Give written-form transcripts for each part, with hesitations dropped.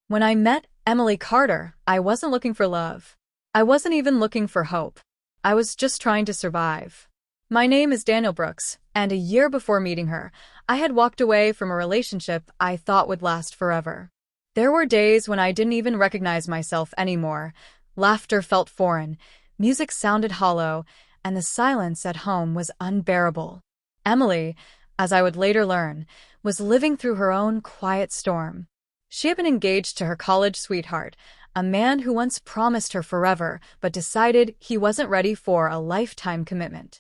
When I met Emily Carter, I wasn't looking for love. I wasn't even looking for hope. I was just trying to survive. My name is Daniel Brooks, and a year before meeting her, I had walked away from a relationship I thought would last forever. There were days when I didn't even recognize myself anymore. Laughter felt foreign, music sounded hollow, and the silence at home was unbearable. Emily, as I would later learn, was living through her own quiet storm. She had been engaged to her college sweetheart, a man who once promised her forever but decided he wasn't ready for a lifetime commitment.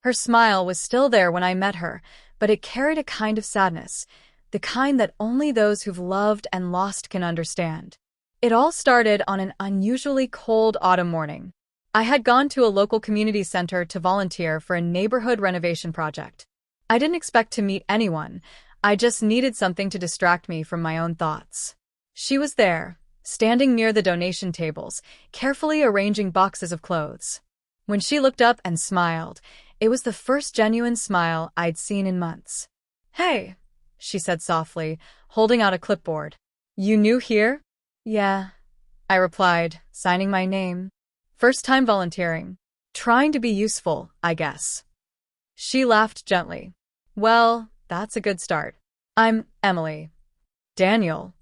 Her smile was still there when I met her, but it carried a kind of sadness, the kind that only those who've loved and lost can understand. It all started on an unusually cold autumn morning. I had gone to a local community center to volunteer for a neighborhood renovation project. I didn't expect to meet anyone. I just needed something to distract me from my own thoughts. She was there, standing near the donation tables, carefully arranging boxes of clothes. When she looked up and smiled, it was the first genuine smile I'd seen in months. "Hey," she said softly, holding out a clipboard. "You new here?" "Yeah," I replied, signing my name. "First time volunteering. Trying to be useful, I guess." She laughed gently. "Well, that's a good start. I'm Emily." "Daniel."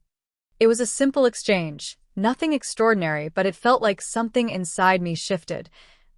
It was a simple exchange, nothing extraordinary, but it felt like something inside me shifted.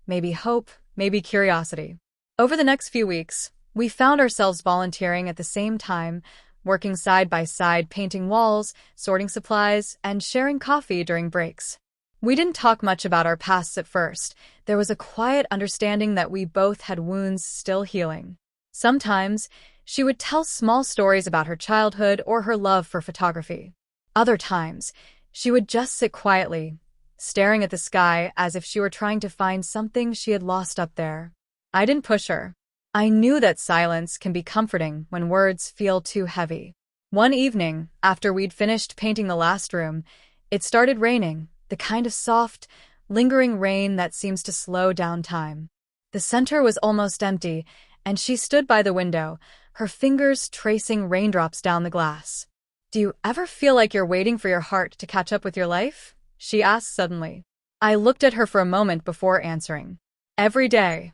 Maybe hope, maybe curiosity. Over the next few weeks, we found ourselves volunteering at the same time, working side by side, painting walls, sorting supplies, and sharing coffee during breaks. We didn't talk much about our pasts at first. There was a quiet understanding that we both had wounds still healing. Sometimes, she would tell small stories about her childhood or her love for photography. Other times, she would just sit quietly, staring at the sky as if she were trying to find something she had lost up there. I didn't push her. I knew that silence can be comforting when words feel too heavy. One evening, after we'd finished painting the last room, it started raining, the kind of soft, lingering rain that seems to slow down time. The center was almost empty, and she stood by the window, her fingers tracing raindrops down the glass. "Do you ever feel like you're waiting for your heart to catch up with your life?" she asked suddenly. I looked at her for a moment before answering. "Every day."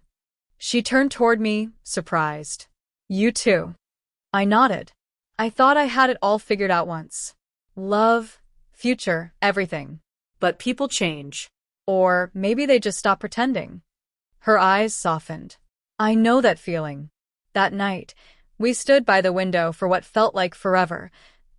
She turned toward me, surprised. "You too." I nodded. I thought I had it all figured out once. Love, future, everything. But people change. Or maybe they just stop pretending. Her eyes softened. I know that feeling. That night, we stood by the window for what felt like forever,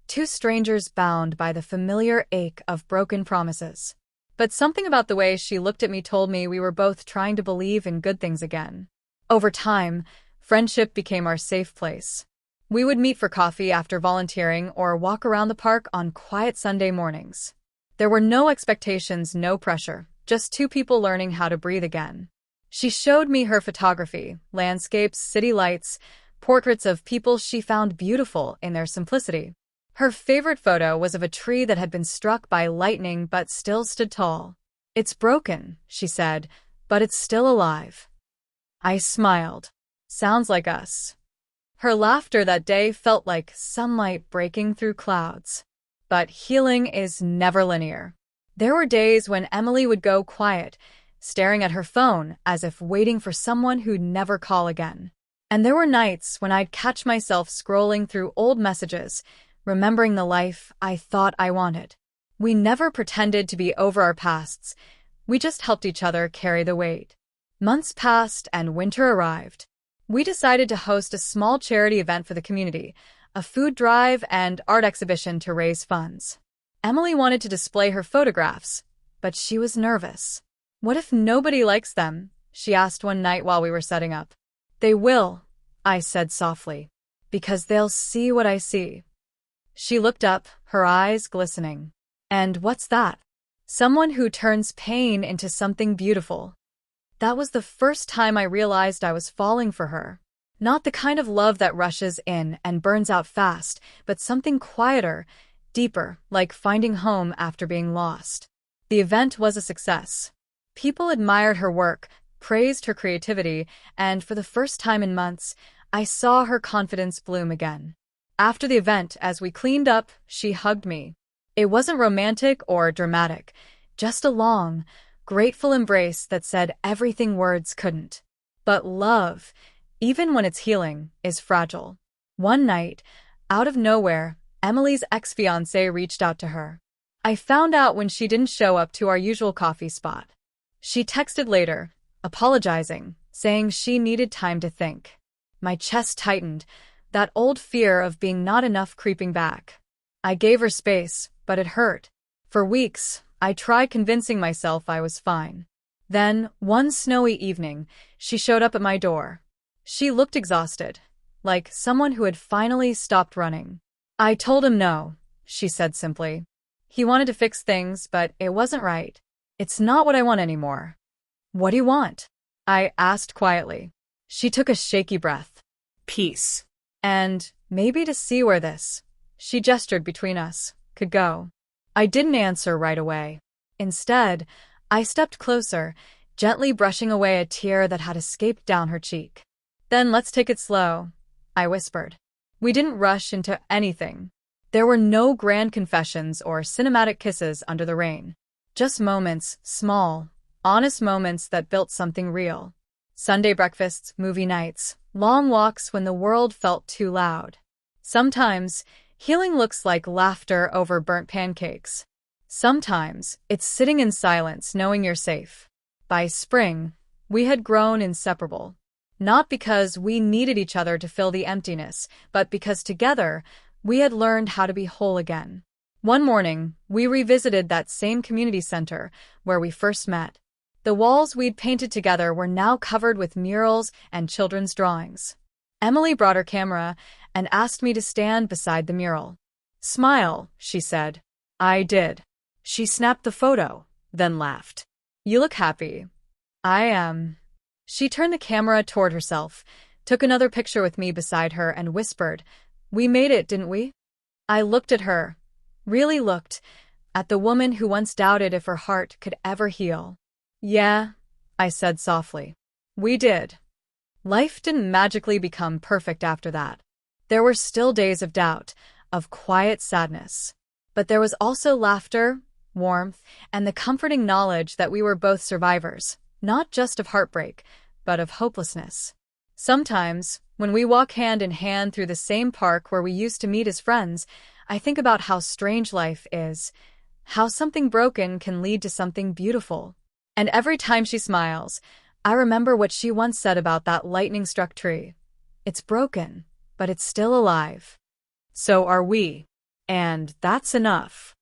two strangers bound by the familiar ache of broken promises. But something about the way she looked at me told me we were both trying to believe in good things again. Over time, friendship became our safe place. We would meet for coffee after volunteering or walk around the park on quiet Sunday mornings. There were no expectations, no pressure, just two people learning how to breathe again. She showed me her photography, landscapes, city lights, portraits of people she found beautiful in their simplicity. Her favorite photo was of a tree that had been struck by lightning but still stood tall. "It's broken," she said, "but it's still alive." I smiled. "Sounds like us." Her laughter that day felt like sunlight breaking through clouds. But healing is never linear. There were days when Emily would go quiet, staring at her phone as if waiting for someone who'd never call again. And there were nights when I'd catch myself scrolling through old messages, remembering the life I thought I wanted. We never pretended to be over our pasts. We just helped each other carry the weight. Months passed and winter arrived. We decided to host a small charity event for the community, a food drive and art exhibition to raise funds. Emily wanted to display her photographs, but she was nervous. "What if nobody likes them?" she asked one night while we were setting up. "They will," I said softly, "because they'll see what I see." She looked up, her eyes glistening. "And what's that?" "Someone who turns pain into something beautiful." That was the first time I realized I was falling for her. Not the kind of love that rushes in and burns out fast, but something quieter, deeper, like finding home after being lost. The event was a success. People admired her work, praised her creativity, and for the first time in months, I saw her confidence bloom again. After the event, as we cleaned up, she hugged me. It wasn't romantic or dramatic, just a long, grateful embrace that said everything words couldn't. But love, even when it's healing, is fragile. One night, out of nowhere, Emily's ex-fiancé reached out to her. I found out when she didn't show up to our usual coffee spot. She texted later, apologizing, saying she needed time to think. My chest tightened, that old fear of being not enough creeping back. I gave her space, but it hurt. For weeks, I tried convincing myself I was fine. Then, one snowy evening, she showed up at my door. She looked exhausted, like someone who had finally stopped running. I told him no, she said simply. He wanted to fix things, but it wasn't right. It's not what I want anymore. What do you want? I asked quietly. She took a shaky breath. Peace. And maybe to see where this, she gestured between us, could go. I didn't answer right away. Instead, I stepped closer, gently brushing away a tear that had escaped down her cheek. Then let's take it slow, I whispered. We didn't rush into anything. There were no grand confessions or cinematic kisses under the rain. Just moments, small, honest moments that built something real. Sunday breakfasts, movie nights, long walks when the world felt too loud. Sometimes, healing looks like laughter over burnt pancakes. Sometimes, it's sitting in silence knowing you're safe. By spring, we had grown inseparable. Not because we needed each other to fill the emptiness, but because together, we had learned how to be whole again. One morning, we revisited that same community center where we first met. The walls we'd painted together were now covered with murals and children's drawings. Emily brought her camera and asked me to stand beside the mural. Smile, she said. I did. She snapped the photo, then laughed. You look happy. I am. She turned the camera toward herself, took another picture with me beside her, and whispered, We made it, didn't we? I looked at her, really looked, at the woman who once doubted if her heart could ever heal. Yeah, I said softly. We did. Life didn't magically become perfect after that. There were still days of doubt, of quiet sadness. But there was also laughter, warmth, and the comforting knowledge that we were both survivors, not just of heartbreak, but of hopelessness. Sometimes, when we walk hand in hand through the same park where we used to meet as friends, I think about how strange life is, how something broken can lead to something beautiful. And every time she smiles, I remember what she once said about that lightning-struck tree. It's broken, but it's still alive. So are we. And that's enough.